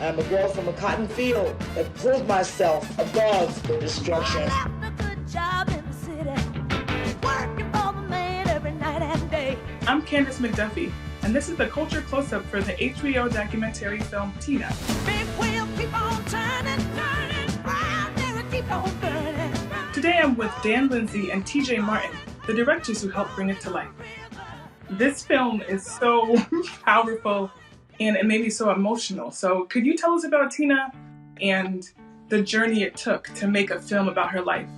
I'm a girl from a cotton field that pulled myself above the destruction. I'm Candace McDuffie, and this is the Culture Close-Up for the HBO documentary film Tina. Today I'm with Dan Lindsay and TJ Martin, the directors who helped bring it to life. This film is so powerful and it made me so emotional. So could you tell us about Tina and the journey it took to make a film about her life?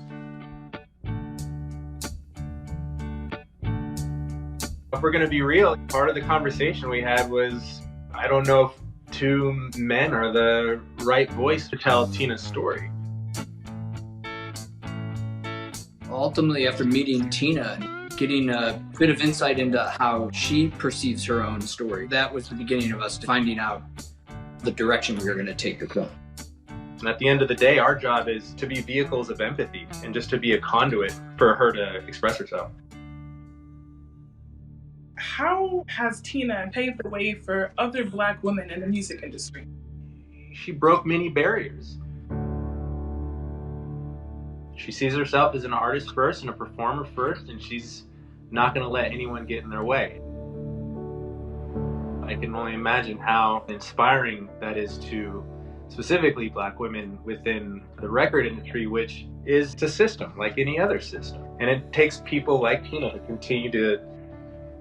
If we're going to be real, part of the conversation we had was, I don't know if two men are the right voice to tell Tina's story. Ultimately, after meeting Tina, getting a bit of insight into how she perceives her own story, that was the beginning of us finding out the direction we were going to take the film. And at the end of the day, our job is to be vehicles of empathy and just to be a conduit for her to express herself. How has Tina paved the way for other Black women in the music industry? She broke many barriers. She sees herself as an artist first and a performer first, and she's not going to let anyone get in their way. I can only imagine how inspiring that is to specifically Black women within the record industry, which is a system like any other system. And it takes people like Tina to continue to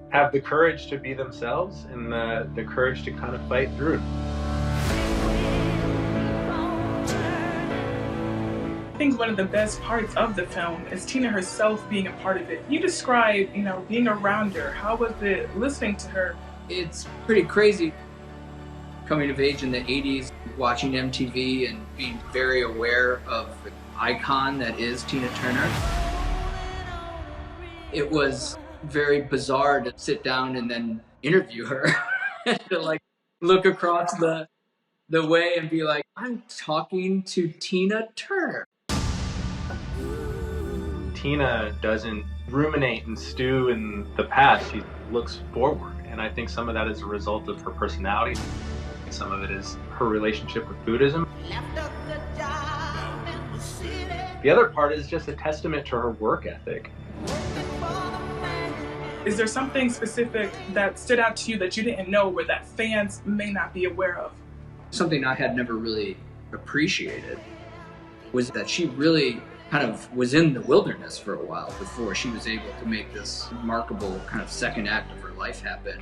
have the courage to be themselves and the courage to kind of fight through. I think one of the best parts of the film is Tina herself being a part of it. You describe, being around her. How was it listening to her? It's pretty crazy coming of age in the 80s, watching MTV and being very aware of the icon that is Tina Turner. It was very bizarre to sit down and then interview her, to look across the way and be like, I'm talking to Tina Turner. Tina doesn't ruminate and stew in the past. She looks forward. And I think some of that is a result of her personality. Some of it is her relationship with Buddhism. The other part is just a testament to her work ethic. Is there something specific that stood out to you that you didn't know or that fans may not be aware of? Something I had never really appreciated was that she really kind of was in the wilderness for a while before she was able to make this remarkable kind of second act of her life happen.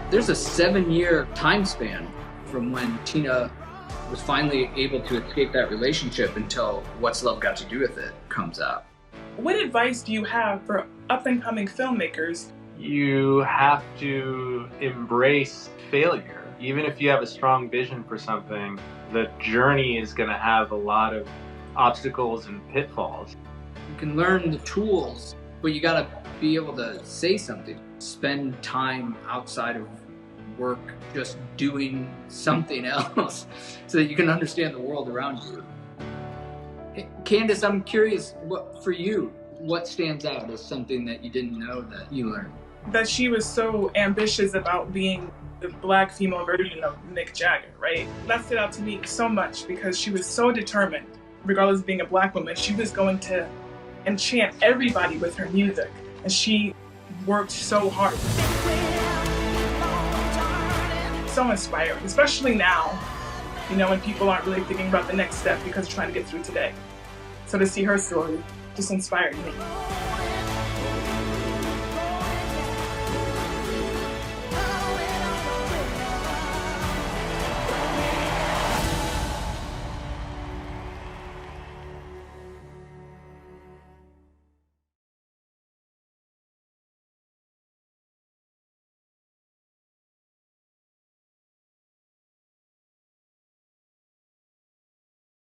There's a 7-year time span from when Tina was finally able to escape that relationship until What's Love Got to Do With It comes out. What advice do you have for up-and-coming filmmakers? You have to embrace failure. Even if you have a strong vision for something, the journey is going to have a lot of obstacles and pitfalls. You can learn the tools, but you gotta be able to say something. Spend time outside of work just doing something else so that you can understand the world around you. Hey, Candace, I'm curious, for you, what stands out as something that you didn't know that you learned? That she was so ambitious about being the Black female version of Mick Jagger, right? That stood out to me so much because she was so determined. Regardless of being a Black woman, she was going to enchant everybody with her music, and she worked so hard. So inspiring, especially now, when people aren't really thinking about the next step because they're trying to get through today. So to see her story just inspired me.